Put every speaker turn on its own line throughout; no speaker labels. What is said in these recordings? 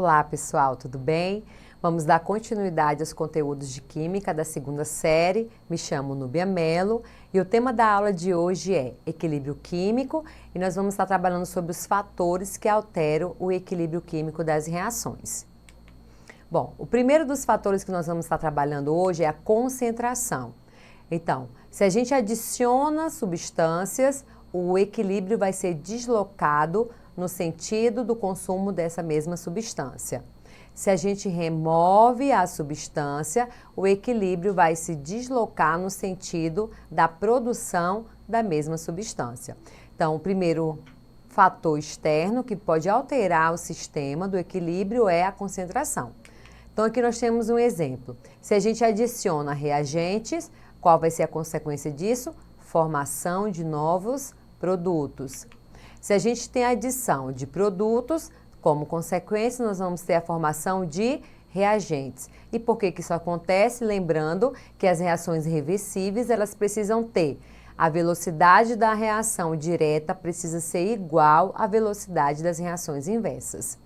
Olá pessoal, tudo bem? Vamos dar continuidade aos conteúdos de Química da segunda série. Me chamo Núbia Mello e o tema da aula de hoje é equilíbrio químico e nós vamos estar trabalhando sobre os fatores que alteram o equilíbrio químico das reações. Bom, o primeiro dos fatores que nós vamos estar trabalhando hoje é a concentração. Então, se a gente adiciona substâncias, o equilíbrio vai ser deslocado no sentido do consumo dessa mesma substância. Se a gente remove a substância, o equilíbrio vai se deslocar no sentido da produção da mesma substância. Então, o primeiro fator externo que pode alterar o sistema do equilíbrio é a concentração. Então, aqui nós temos um exemplo. Se a gente adiciona reagentes, qual vai ser a consequência disso? Formação de novos produtos. Se a gente tem adição de produtos, como consequência, nós vamos ter a formação de reagentes. E por que isso acontece? Lembrando que as reações reversíveis, elas precisam ter a velocidade da reação direta precisa ser igual à velocidade das reações inversas.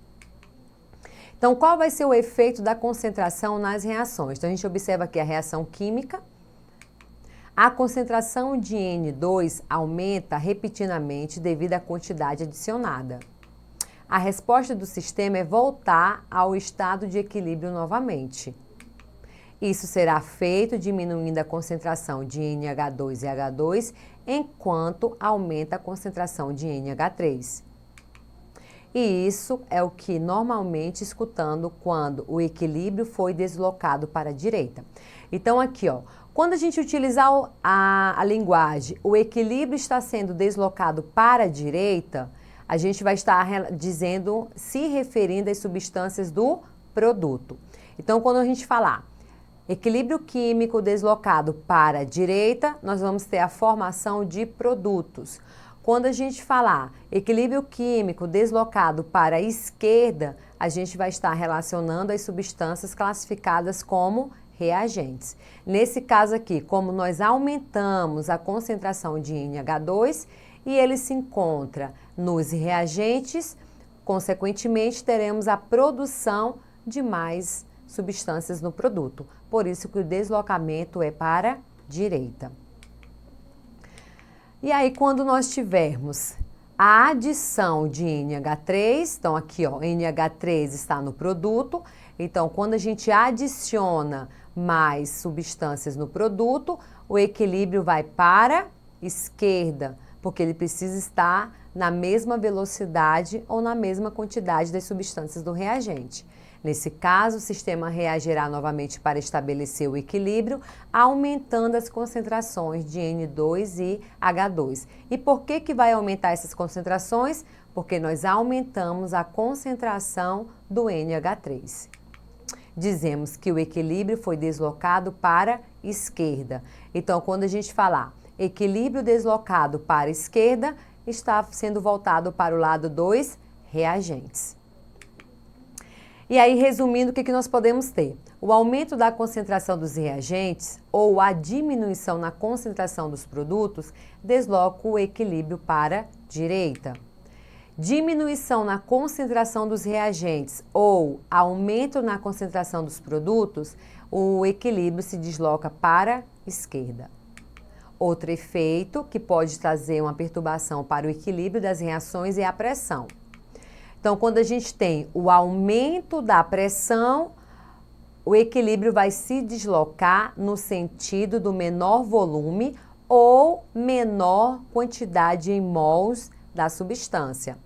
Então, qual vai ser o efeito da concentração nas reações? Então, a gente observa aqui a reação química. A concentração de N2 aumenta repetidamente devido à quantidade adicionada. A resposta do sistema é voltar ao estado de equilíbrio novamente. Isso será feito diminuindo a concentração de NH2 e H2, enquanto aumenta a concentração de NH3. E isso é o que normalmente escutando quando o equilíbrio foi deslocado para a direita. Então aqui, ó, quando a gente utilizar a linguagem, o equilíbrio está sendo deslocado para a direita, a gente vai estar dizendo, se referindo às substâncias do produto. Então, quando a gente falar equilíbrio químico deslocado para a direita, nós vamos ter a formação de produtos. Quando a gente falar equilíbrio químico deslocado para a esquerda, a gente vai estar relacionando as substâncias classificadas como reagentes. Nesse caso aqui, como nós aumentamos a concentração de NH2 e ele se encontra nos reagentes, consequentemente teremos a produção de mais substâncias no produto. Por isso que o deslocamento é para a direita. E aí, quando nós tivermos a adição de NH3, então aqui, ó, NH3 está no produto, então quando a gente adiciona mais substâncias no produto, o equilíbrio vai para a esquerda, porque ele precisa estar na mesma velocidade ou na mesma quantidade das substâncias do reagente. Nesse caso, o sistema reagirá novamente para estabelecer o equilíbrio, aumentando as concentrações de N2 e H2. E por que vai aumentar essas concentrações? Porque nós aumentamos a concentração do NH3. Dizemos que o equilíbrio foi deslocado para a esquerda. Então, quando a gente falar equilíbrio deslocado para a esquerda, está sendo voltado para o lado dos reagentes. E aí, resumindo, o que nós podemos ter? O aumento da concentração dos reagentes ou a diminuição na concentração dos produtos desloca o equilíbrio para a direita. Diminuição na concentração dos reagentes ou aumento na concentração dos produtos, o equilíbrio se desloca para a esquerda. Outro efeito que pode trazer uma perturbação para o equilíbrio das reações é a pressão. Então, quando a gente tem o aumento da pressão, o equilíbrio vai se deslocar no sentido do menor volume ou menor quantidade em mols da substância.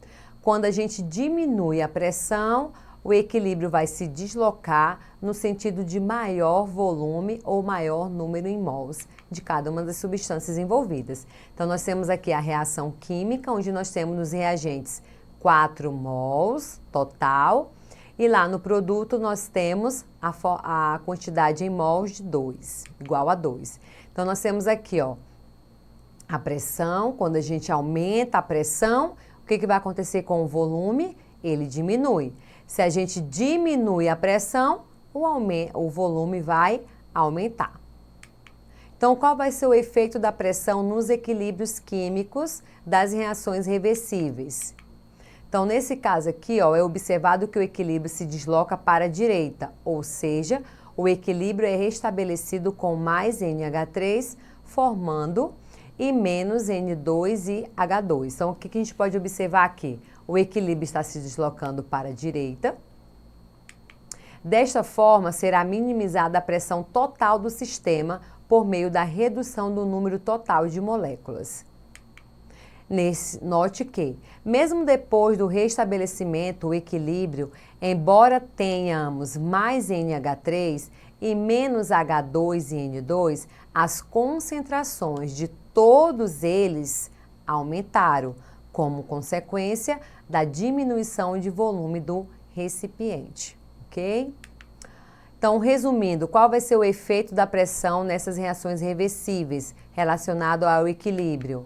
Quando a gente diminui a pressão, o equilíbrio vai se deslocar no sentido de maior volume ou maior número em mols de cada uma das substâncias envolvidas. Então, nós temos aqui a reação química, onde nós temos nos reagentes 4 mols total, e lá no produto nós temos a quantidade em mols de 2, igual a 2. Então, nós temos aqui, ó, a pressão. Quando a gente aumenta a pressão, o que vai acontecer com o volume? Ele diminui. Se a gente diminui a pressão, o volume vai aumentar. Então, qual vai ser o efeito da pressão nos equilíbrios químicos das reações reversíveis? Então, nesse caso aqui, ó, é observado que o equilíbrio se desloca para a direita, ou seja, o equilíbrio é restabelecido com mais NH3, formando e menos N2 e H2. Então, o que a gente pode observar aqui? O equilíbrio está se deslocando para a direita. Desta forma, será minimizada a pressão total do sistema por meio da redução do número total de moléculas. Note que, mesmo depois do restabelecimento, o equilíbrio, embora tenhamos mais NH3 e menos H2 e N2, as concentrações de todos eles aumentaram, como consequência da diminuição de volume do recipiente, ok? Então, resumindo, qual vai ser o efeito da pressão nessas reações reversíveis relacionado ao equilíbrio?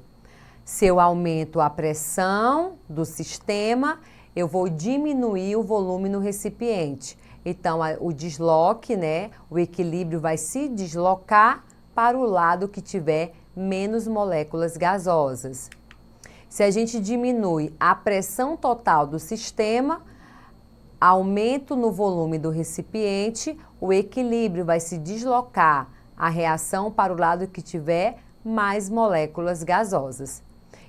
Se eu aumento a pressão do sistema, eu vou diminuir o volume no recipiente. Então, o desloque, né, o equilíbrio vai se deslocar para o lado que tiver menos moléculas gasosas. Se a gente diminui a pressão total do sistema, aumento no volume do recipiente, o equilíbrio vai se deslocar a reação para o lado que tiver mais moléculas gasosas.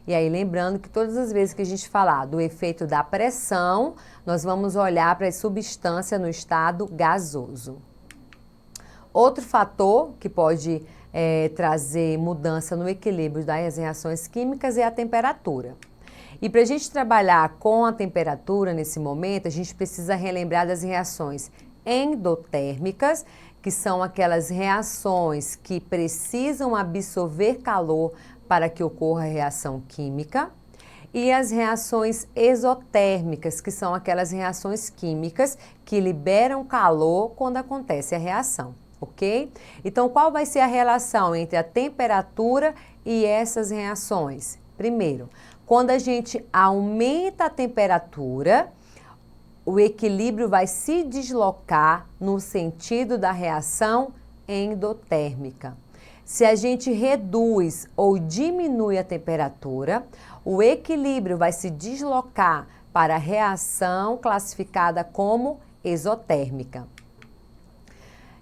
E aí, lembrando que todas as vezes que a gente falar do efeito da pressão, nós vamos olhar para a substância no estado gasoso. Outro fator que pode trazer mudança no equilíbrio das reações químicas é a temperatura. E para a gente trabalhar com a temperatura nesse momento, a gente precisa relembrar das reações endotérmicas, que são aquelas reações que precisam absorver calor para que ocorra a reação química, e as reações exotérmicas, que são aquelas reações químicas que liberam calor quando acontece a reação, ok? Então, qual vai ser a relação entre a temperatura e essas reações? Primeiro, quando a gente aumenta a temperatura, o equilíbrio vai se deslocar no sentido da reação endotérmica. Se a gente reduz ou diminui a temperatura, o equilíbrio vai se deslocar para a reação classificada como exotérmica.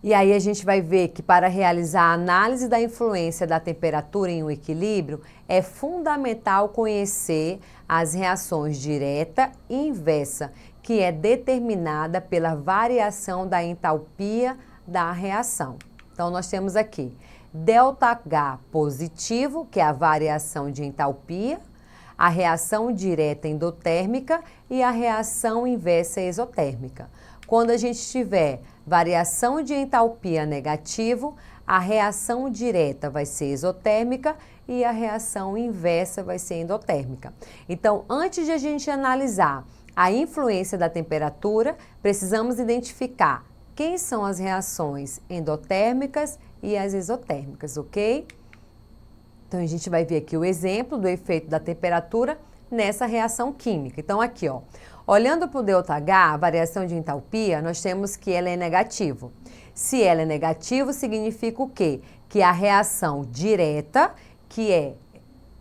E aí a gente vai ver que para realizar a análise da influência da temperatura em um equilíbrio, é fundamental conhecer as reações direta e inversa, que é determinada pela variação da entalpia da reação. Então, nós temos aqui ΔH positivo, que é a variação de entalpia, a reação direta endotérmica e a reação inversa exotérmica. Quando a gente tiver variação de entalpia negativo, a reação direta vai ser exotérmica e a reação inversa vai ser endotérmica. Então, antes de a gente analisar a influência da temperatura, precisamos identificar quem são as reações endotérmicas e as exotérmicas, ok? Então, a gente vai ver aqui o exemplo do efeito da temperatura nessa reação química. Então, aqui, ó, olhando para o ΔH, a variação de entalpia, nós temos que ela é negativo. Se ela é negativo, significa o quê? Que a reação direta, que é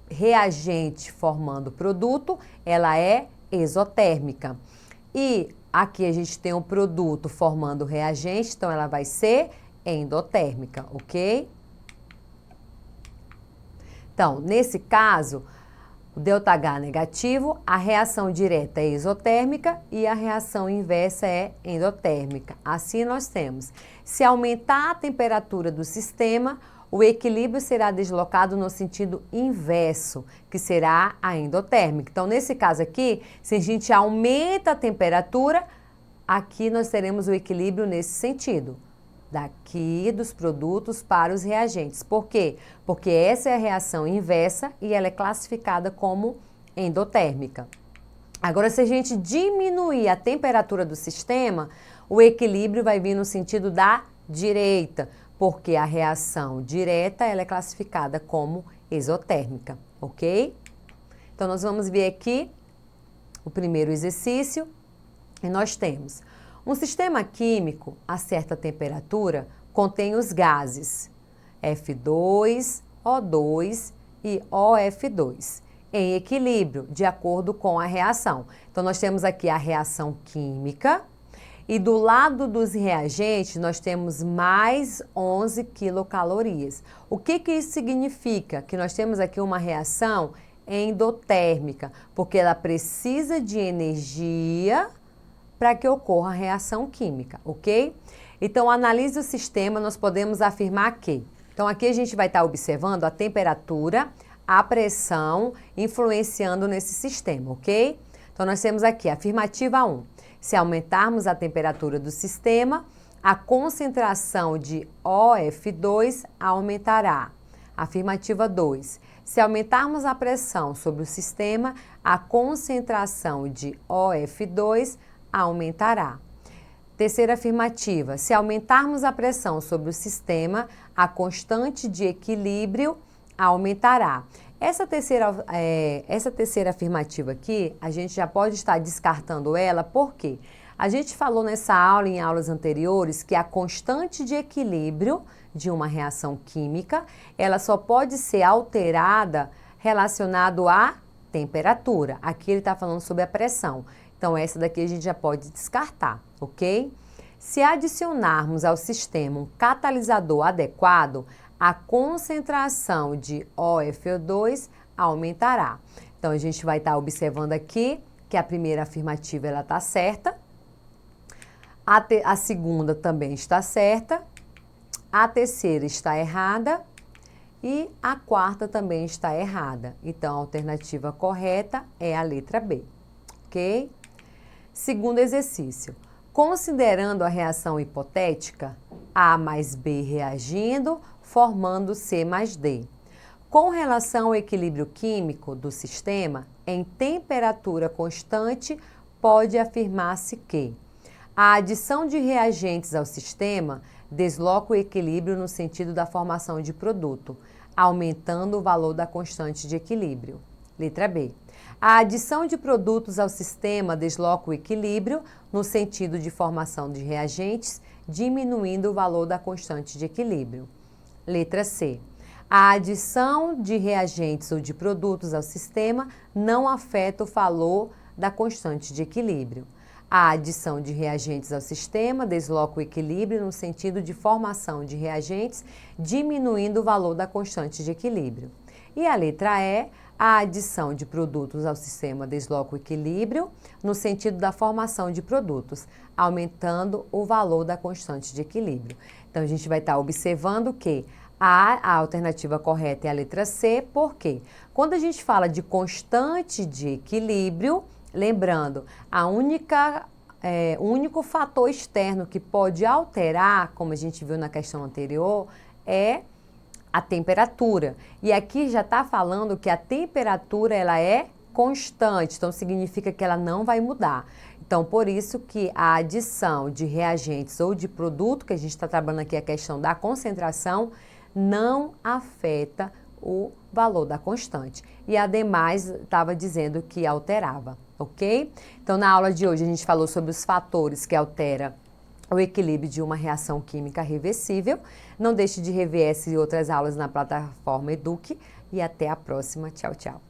reagente formando produto, ela é exotérmica. E aqui a gente tem um produto formando reagente, então ela vai ser endotérmica, ok? Então, nesse caso, o ΔH negativo, a reação direta é exotérmica e a reação inversa é endotérmica. Assim nós temos, se aumentar a temperatura do sistema, o equilíbrio será deslocado no sentido inverso, que será a endotérmica. Então, nesse caso aqui, se a gente aumenta a temperatura, aqui nós teremos o equilíbrio nesse sentido. Daqui dos produtos para os reagentes. Por quê? Porque essa é a reação inversa e ela é classificada como endotérmica. Agora, se a gente diminuir a temperatura do sistema, o equilíbrio vai vir no sentido da direita, porque a reação direta ela é classificada como exotérmica, ok? Então, nós vamos ver aqui o primeiro exercício e nós temos um sistema químico a certa temperatura contém os gases F2, O2 e OF2. em equilíbrio, de acordo com a reação. Então, nós temos aqui a reação química e do lado dos reagentes nós temos mais 11 quilocalorias. O que isso significa? Que nós temos aqui uma reação endotérmica, porque ela precisa de energia para que ocorra a reação química, ok? Então, analise o sistema, nós podemos afirmar que... Então, aqui a gente vai estar observando a temperatura, a pressão, influenciando nesse sistema, ok? Então, nós temos aqui, afirmativa 1. Se aumentarmos a temperatura do sistema, a concentração de OF2 aumentará. Afirmativa 2. Se aumentarmos a pressão sobre o sistema, a concentração de OF2 aumentará. Terceira afirmativa. Se aumentarmos a pressão sobre o sistema, a constante de equilíbrio aumentará. Essa terceira afirmativa aqui, a gente já pode estar descartando ela, porque a gente falou nessa aula, em aulas anteriores, que a constante de equilíbrio de uma reação química, ela só pode ser alterada relacionado à temperatura. Aqui ele está falando sobre a pressão. Então, essa daqui a gente já pode descartar, ok? Se adicionarmos ao sistema um catalisador adequado, a concentração de OFO2 aumentará. Então, a gente vai estar observando aqui que a primeira afirmativa ela está certa, a segunda também está certa, a terceira está errada e a quarta também está errada. Então, a alternativa correta é a letra B, ok? Segundo exercício. Considerando a reação hipotética, A mais B reagindo, formando C mais D. Com relação ao equilíbrio químico do sistema, em temperatura constante, pode afirmar-se que a adição de reagentes ao sistema desloca o equilíbrio no sentido da formação de produto, aumentando o valor da constante de equilíbrio. Letra B. A adição de produtos ao sistema desloca o equilíbrio no sentido de formação de reagentes, diminuindo o valor da constante de equilíbrio. Letra C. A adição de reagentes ou de produtos ao sistema não afeta o valor da constante de equilíbrio. A adição de reagentes ao sistema desloca o equilíbrio no sentido de formação de reagentes, diminuindo o valor da constante de equilíbrio. E a letra E, a adição de produtos ao sistema desloca o equilíbrio no sentido da formação de produtos, aumentando o valor da constante de equilíbrio. Então, a gente vai estar observando que a alternativa correta é a letra C, porque quando a gente fala de constante de equilíbrio, lembrando, o único fator externo que pode alterar, como a gente viu na questão anterior, é a temperatura. E aqui já está falando que a temperatura ela é constante, então significa que ela não vai mudar. Então, por isso que a adição de reagentes ou de produto, que a gente está trabalhando aqui a questão da concentração, não afeta o valor da constante. E ademais, estava dizendo que alterava, ok? Então, na aula de hoje, a gente falou sobre os fatores que alteram o equilíbrio de uma reação química reversível. Não deixe de rever essa e outras aulas na plataforma Eduque. E até a próxima. Tchau, tchau.